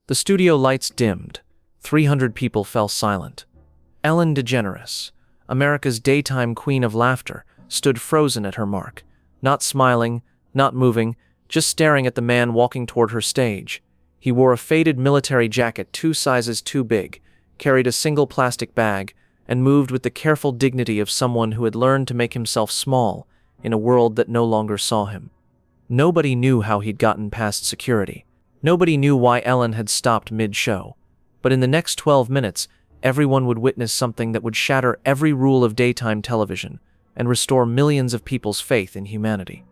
The studio lights dimmed. 300 people fell silent. Ellen DeGeneres, America's daytime queen of laughter, stood frozen at her mark, not smiling, not moving, just staring at the man walking toward her stage. He wore a faded military jacket 2 sizes too big, carried a single plastic bag, and moved with the careful dignity of someone who had learned to make himself small in a world that no longer saw him. Nobody knew how he'd gotten past security. Nobody knew why Ellen had stopped mid-show. But in the next 12 minutes, everyone would witness something that would shatter every rule of daytime television and restore millions of people's faith in humanity.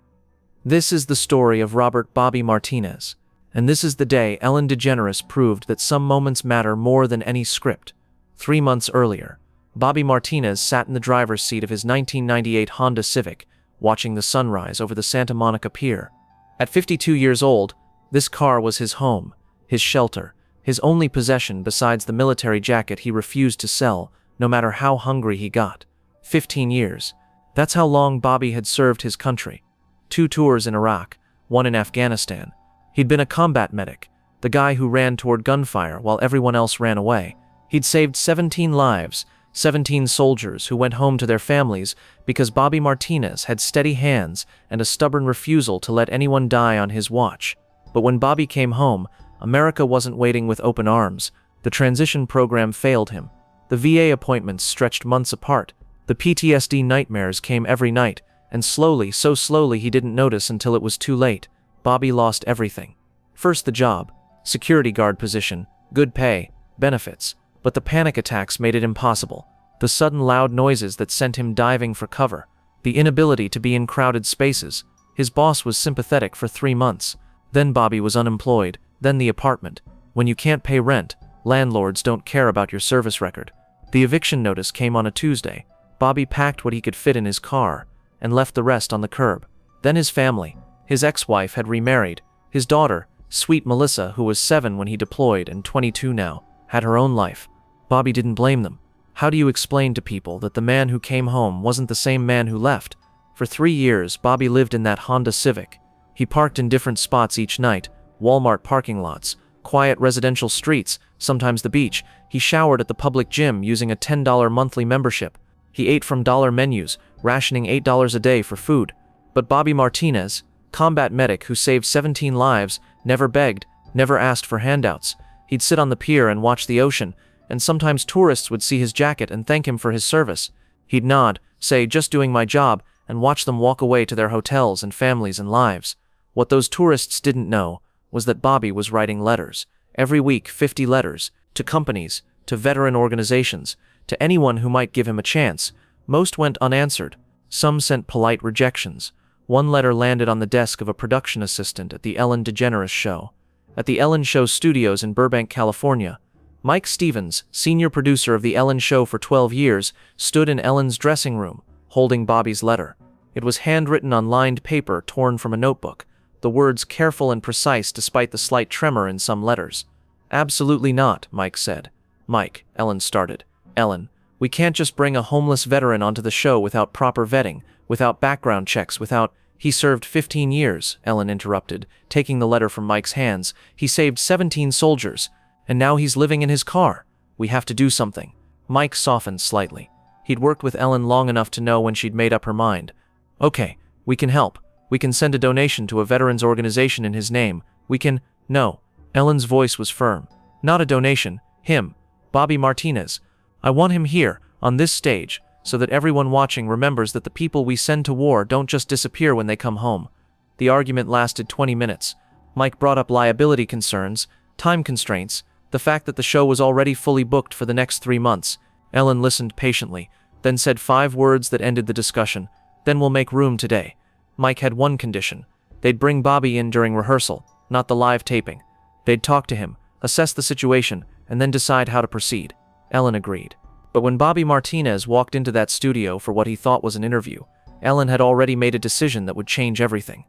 This is the story of Robert "Bobby" Martinez, and this is the day Ellen DeGeneres proved that some moments matter more than any script. 3 months earlier, Bobby Martinez sat in the driver's seat of his 1998 Honda Civic, watching the sunrise over the Santa Monica Pier. At 52 years old, this car was his home, his shelter, his only possession besides the military jacket he refused to sell, no matter how hungry he got. 15 years. That's how long Bobby had served his country. 2 tours in Iraq, 1 in Afghanistan. He'd been a combat medic, the guy who ran toward gunfire while everyone else ran away. He'd saved 17 lives, 17 soldiers who went home to their families because Bobby Martinez had steady hands and a stubborn refusal to let anyone die on his watch. But when Bobby came home, America wasn't waiting with open arms. The transition program failed him. The VA appointments stretched months apart. The PTSD nightmares came every night, and slowly, so slowly he didn't notice until it was too late. Bobby lost everything. First the job, security guard position, good pay, benefits. But the panic attacks made it impossible. The sudden loud noises that sent him diving for cover. The inability to be in crowded spaces. His boss was sympathetic for 3 months. Then Bobby was unemployed. Then the apartment. When you can't pay rent, landlords don't care about your service record. The eviction notice came on a Tuesday. Bobby packed what he could fit in his car and left the rest on the curb. Then his family. His ex-wife had remarried. His daughter, sweet Melissa, who was 7 when he deployed and 22 now, had her own life. Bobby didn't blame them. How do you explain to people that the man who came home wasn't the same man who left? For 3 years, Bobby lived in that Honda Civic. He parked in different spots each night, Walmart parking lots, quiet residential streets, sometimes the beach. He showered at the public gym using a $10 monthly membership. He ate from dollar menus, rationing $8 a day for food. But Bobby Martinez, combat medic who saved 17 lives, never begged, never asked for handouts. He'd sit on the pier and watch the ocean, and sometimes tourists would see his jacket and thank him for his service. He'd nod, say, "Just doing my job," and watch them walk away to their hotels and families and lives. What those tourists didn't know was that Bobby was writing letters. Every week, 50 letters, to companies, to veteran organizations, to anyone who might give him a chance. Most went unanswered. Some sent polite rejections. One letter landed on the desk of a production assistant at the Ellen DeGeneres show. At the Ellen Show studios in Burbank, California, Mike Stevens, senior producer of the Ellen Show for 12 years, stood in Ellen's dressing room, holding Bobby's letter. It was handwritten on lined paper torn from a notebook, the words careful and precise despite the slight tremor in some letters. "Absolutely not," Mike said. "Mike," Ellen started. "Ellen, we can't just bring a homeless veteran onto the show without proper vetting, without background checks, without—" "He served 15 years, Ellen interrupted, taking the letter from Mike's hands. "He saved 17 soldiers. And now he's living in his car. We have to do something." Mike softened slightly. He'd worked with Ellen long enough to know when she'd made up her mind. "Okay, we can help. We can send a donation to a veterans organization in his name. We can—" "No." Ellen's voice was firm. "Not a donation. Him. Bobby Martinez. I want him here, on this stage, so that everyone watching remembers that the people we send to war don't just disappear when they come home." The argument lasted 20 minutes. Mike brought up liability concerns, time constraints, the fact that the show was already fully booked for the next 3 months. Ellen listened patiently, then said 5 words that ended the discussion. "Then we'll make room today." Mike had one condition. They'd bring Bobby in during rehearsal, not the live taping. They'd talk to him, assess the situation, and then decide how to proceed. Ellen agreed. But when Bobby Martinez walked into that studio for what he thought was an interview, Ellen had already made a decision that would change everything.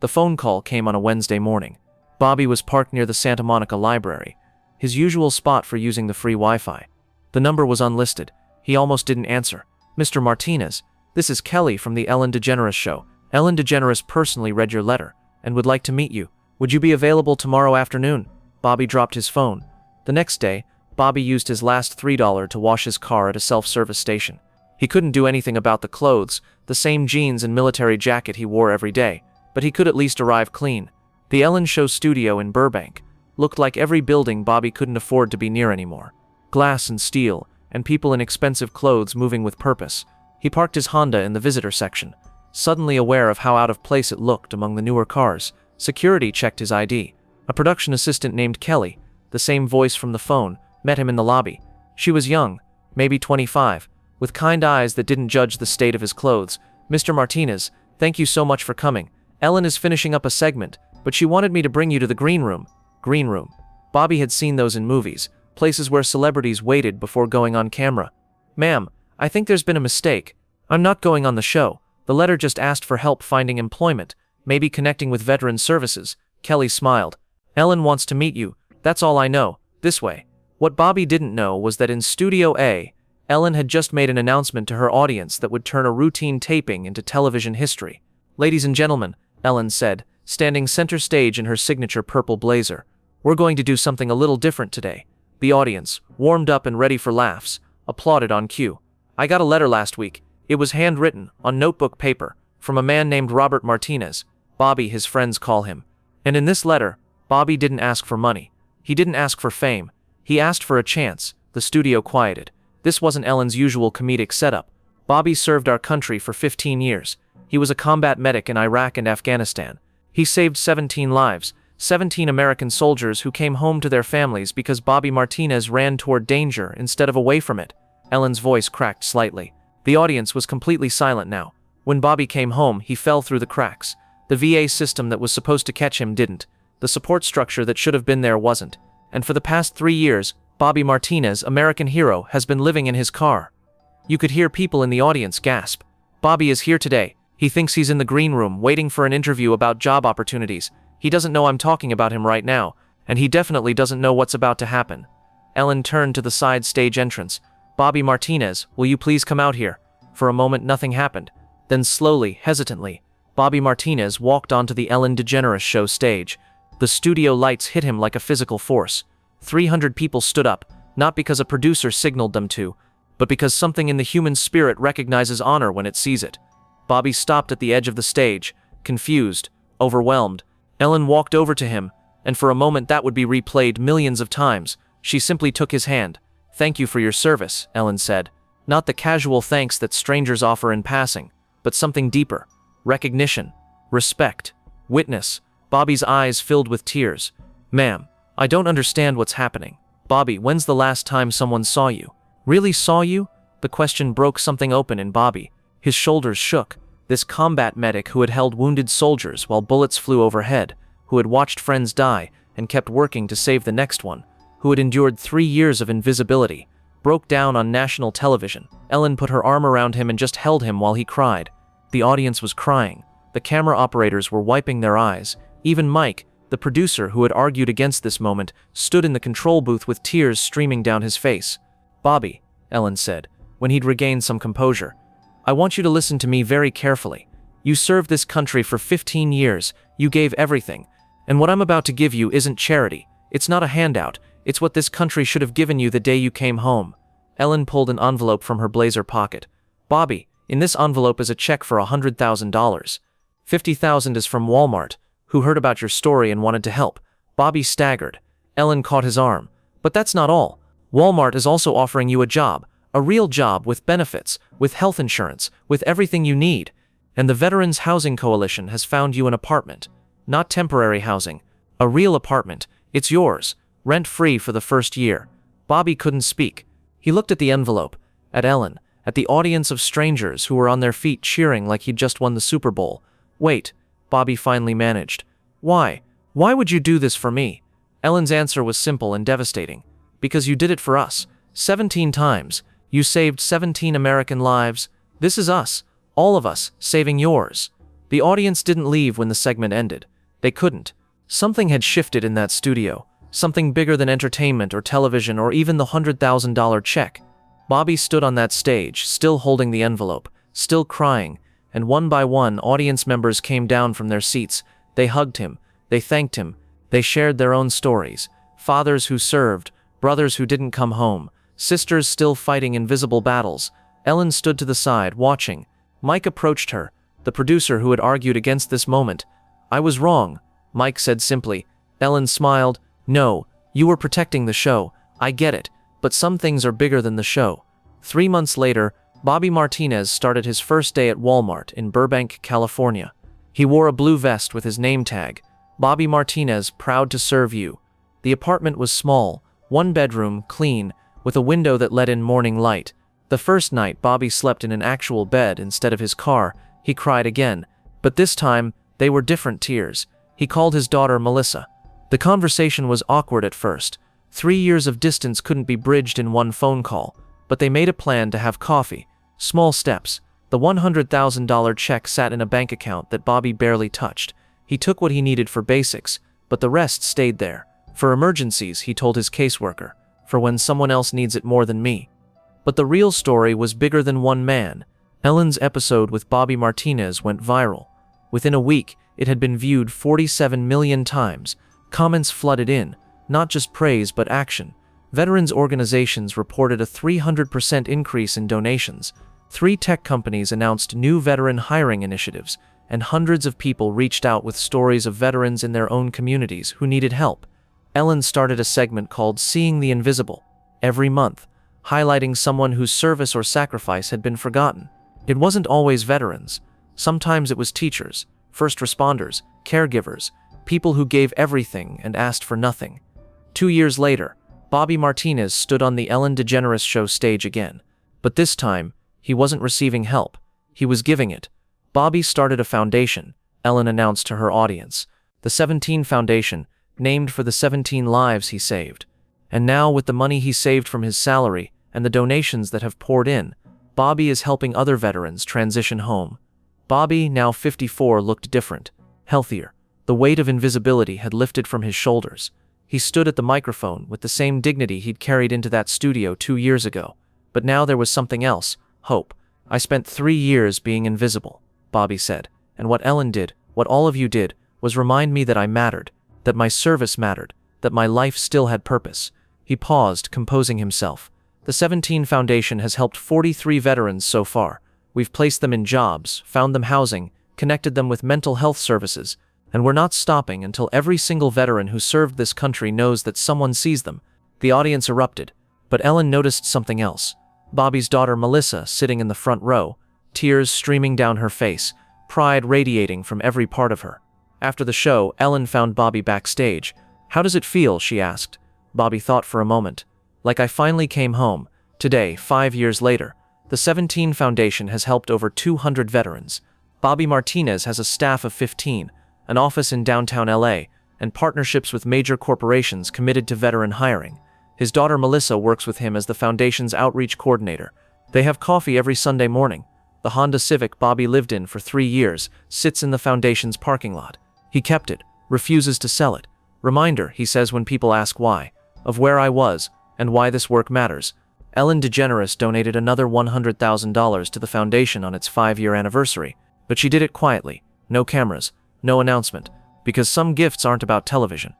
The phone call came on a Wednesday morning. Bobby was parked near the Santa Monica Library, his usual spot for using the free Wi-Fi. The number was unlisted. He almost didn't answer. "Mr. Martinez, this is Kelly from the Ellen DeGeneres show. Ellen DeGeneres personally read your letter and would like to meet you. Would you be available tomorrow afternoon?" Bobby dropped his phone. The next day, Bobby used his last $3 to wash his car at a self-service station. He couldn't do anything about the clothes, the same jeans and military jacket he wore every day, but he could at least arrive clean. The Ellen Show studio in Burbank looked like every building Bobby couldn't afford to be near anymore. Glass and steel, and people in expensive clothes moving with purpose. He parked his Honda in the visitor section. Suddenly aware of how out of place it looked among the newer cars, security checked his ID. A production assistant named Kelly, the same voice from the phone, met him in the lobby. She was young, maybe 25, with kind eyes that didn't judge the state of his clothes. "Mr. Martinez, thank you so much for coming. Ellen is finishing up a segment, but she wanted me to bring you to the green room." Green room. Bobby had seen those in movies, places where celebrities waited before going on camera. "Ma'am, I think there's been a mistake. I'm not going on the show. The letter just asked for help finding employment, maybe connecting with veteran services." Kelly smiled. "Ellen wants to meet you, that's all I know. This way." What Bobby didn't know was that in Studio A, Ellen had just made an announcement to her audience that would turn a routine taping into television history. "Ladies and gentlemen," Ellen said, standing center stage in her signature purple blazer, "we're going to do something a little different today." The audience, warmed up and ready for laughs, applauded on cue. "I got a letter last week. It was handwritten, on notebook paper, from a man named Robert Martinez, Bobby his friends call him. And in this letter, Bobby didn't ask for money. He didn't ask for fame. He asked for a chance." The studio quieted. This wasn't Ellen's usual comedic setup. Bobby served our country for 15 years. He was a combat medic in Iraq and Afghanistan. He saved 17 lives, 17 American soldiers who came home to their families because Bobby Martinez ran toward danger instead of away from it. Ellen's voice cracked slightly. The audience was completely silent now. When Bobby came home, he fell through the cracks. The VA system that was supposed to catch him didn't. The support structure that should have been there wasn't. And for the past 3 years, Bobby Martinez, American hero, has been living in his car. You could hear people in the audience gasp. "Bobby is here today. He thinks he's in the green room waiting for an interview about job opportunities. He doesn't know I'm talking about him right now, and he definitely doesn't know what's about to happen." Ellen turned to the side stage entrance. "Bobby Martinez, will you please come out here?" For a moment nothing happened. Then slowly, hesitantly, Bobby Martinez walked onto the Ellen DeGeneres show stage. The studio lights hit him like a physical force. 300 people stood up, not because a producer signaled them to, but because something in the human spirit recognizes honor when it sees it. Bobby stopped at the edge of the stage, confused, overwhelmed. Ellen walked over to him, and for a moment that would be replayed millions of times. She simply took his hand. "Thank you for your service," Ellen said. Not the casual thanks that strangers offer in passing, but something deeper. Recognition, respect, witness. Bobby's eyes filled with tears. "Ma'am, I don't understand what's happening. Bobby, when's the last time someone saw you? Really saw you?" The question broke something open in Bobby. His shoulders shook. This combat medic who had held wounded soldiers while bullets flew overhead, who had watched friends die and kept working to save the next one, who had endured 3 years of invisibility, broke down on national television. Ellen put her arm around him and just held him while he cried. The audience was crying. The camera operators were wiping their eyes. Even Mike, the producer who had argued against this moment, stood in the control booth with tears streaming down his face. "Bobby," Ellen said, when he'd regained some composure, "I want you to listen to me very carefully. You served this country for 15 years, you gave everything, and what I'm about to give you isn't charity. It's not a handout, it's what this country should have given you the day you came home." Ellen pulled an envelope from her blazer pocket. "Bobby, in this envelope is a check for $100,000. $50,000 is from Walmart, who heard about your story and wanted to help." Bobby staggered. Ellen caught his arm. "But that's not all. Walmart is also offering you a job, a real job with benefits, with health insurance, with everything you need. And the Veterans Housing Coalition has found you an apartment. Not temporary housing. A real apartment. It's yours, rent-free for the first year." Bobby couldn't speak. He looked at the envelope, at Ellen, at the audience of strangers who were on their feet cheering like he'd just won the Super Bowl. "Wait," Bobby finally managed. "Why? Why would you do this for me?" Ellen's answer was simple and devastating. "Because you did it for us. 17 times. You saved 17 American lives. This is us, all of us, saving yours." The audience didn't leave when the segment ended. They couldn't. Something had shifted in that studio. Something bigger than entertainment or television or even the $100,000 check. Bobby stood on that stage, still holding the envelope, still crying, and one by one audience members came down from their seats. They hugged him, they thanked him, they shared their own stories. Fathers who served, brothers who didn't come home, sisters still fighting invisible battles. Ellen stood to the side, watching. Mike approached her, the producer who had argued against this moment. "I was wrong," Mike said simply. Ellen smiled. "No, you were protecting the show. I get it, but some things are bigger than the show." 3 months later, Bobby Martinez started his first day at Walmart in Burbank, California. He wore a blue vest with his name tag, "Bobby Martinez, proud to serve you." The apartment was small, 1 bedroom, clean, with a window that let in morning light. The first night Bobby slept in an actual bed instead of his car. He cried again, but this time they were different tears. He called his daughter Melissa. The conversation was awkward at first. 3 years of distance couldn't be bridged in one phone call, but they made a plan to have coffee. Small steps. The $100,000 check sat in a bank account that Bobby barely touched. He took what he needed for basics, but the rest stayed there. For emergencies, he told his caseworker. For when someone else needs it more than me. But the real story was bigger than one man. Ellen's episode with Bobby Martinez went viral. Within a week, it had been viewed 47 million times. Comments flooded in, not just praise but action. Veterans organizations reported a 300% increase in donations. 3 tech companies announced new veteran hiring initiatives, and hundreds of people reached out with stories of veterans in their own communities who needed help. Ellen started a segment called Seeing the Invisible, every month, highlighting someone whose service or sacrifice had been forgotten. It wasn't always veterans. Sometimes it was teachers, first responders, caregivers, people who gave everything and asked for nothing. 2 years later, Bobby Martinez stood on the Ellen DeGeneres show stage again. But this time, he wasn't receiving help. He was giving it. Bobby started a foundation, Ellen announced to her audience. The 17 Foundation, named for the 17 lives he saved. And now, with the money he saved from his salary and the donations that have poured in, Bobby is helping other veterans transition home. Bobby, now 54, looked different, healthier. The weight of invisibility had lifted from his shoulders. He stood at the microphone with the same dignity he'd carried into that studio 2 years ago. But now there was something else, hope. "I spent 3 years being invisible," Bobby said, "and what Ellen did, what all of you did, was remind me that I mattered, that my service mattered, that my life still had purpose." He paused, composing himself. "The 17 Foundation has helped 43 veterans so far. We've placed them in jobs, found them housing, connected them with mental health services, and we're not stopping until every single veteran who served this country knows that someone sees them." The audience erupted, but Ellen noticed something else. Bobby's daughter Melissa sitting in the front row, tears streaming down her face, pride radiating from every part of her. After the show, Ellen found Bobby backstage. "How does it feel?" she asked. Bobby thought for a moment. "Like I finally came home. Today, 5 years later. The 17 Foundation has helped over 200 veterans. Bobby Martinez has a staff of 15, an office in downtown LA, and partnerships with major corporations committed to veteran hiring. His daughter Melissa works with him as the Foundation's outreach coordinator. They have coffee every Sunday morning. The Honda Civic Bobby lived in for 3 years sits in the Foundation's parking lot. He kept it, refuses to sell it. Reminder, he says when people ask why, of where I was, and why this work matters." Ellen DeGeneres donated another $100,000 to the Foundation on its 5-year anniversary, but she did it quietly, no cameras, no announcement, because some gifts aren't about television.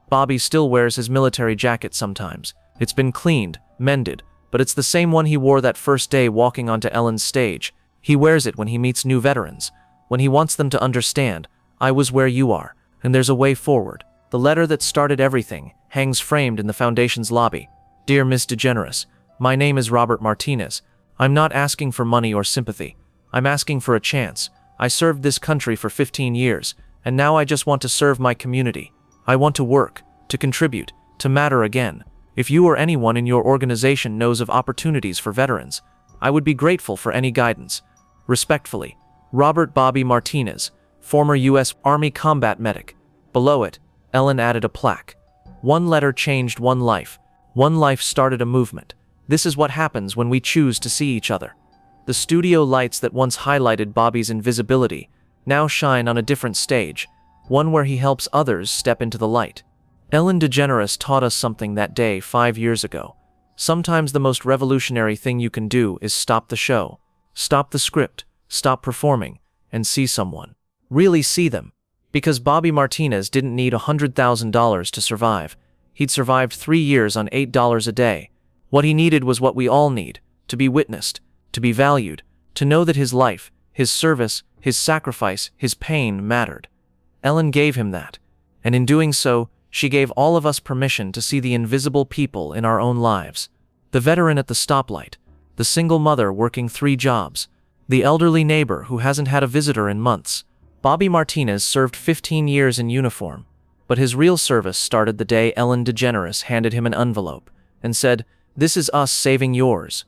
Bobby still wears his military jacket sometimes. It's been cleaned, mended, but it's the same one he wore that first day walking onto Ellen's stage. He wears it when he meets new veterans, when he wants them to understand, "I was where you are, and there's a way forward." The letter that started everything hangs framed in the Foundation's lobby. "Dear Miss DeGeneres, my name is Robert Martinez. I'm not asking for money or sympathy. I'm asking for a chance. I served this country for 15 years, and now I just want to serve my community. I want to work, to contribute, to matter again. If you or anyone in your organization knows of opportunities for veterans, I would be grateful for any guidance. Respectfully, Robert Bobby Martinez, former U.S. Army combat medic." Below it, Ellen added a plaque. "One letter changed one life. One life started a movement. This is what happens when we choose to see each other." The studio lights that once highlighted Bobby's invisibility now shine on a different stage, one where he helps others step into the light. Ellen DeGeneres taught us something that day 5 years ago. Sometimes the most revolutionary thing you can do is stop the show, stop the script, stop performing, and see someone. Really see them. Because Bobby Martinez didn't need $100,000 to survive. He'd survived 3 years on $8 a day. What he needed was what we all need: to be witnessed, to be valued, to know that his life, his service, his sacrifice, his pain mattered. Ellen gave him that, and in doing so, she gave all of us permission to see the invisible people in our own lives. The veteran at the stoplight, the single mother working 3 jobs, the elderly neighbor who hasn't had a visitor in months. Bobby Martinez served 15 years in uniform, but his real service started the day Ellen DeGeneres handed him an envelope and said, "This is us saving yours."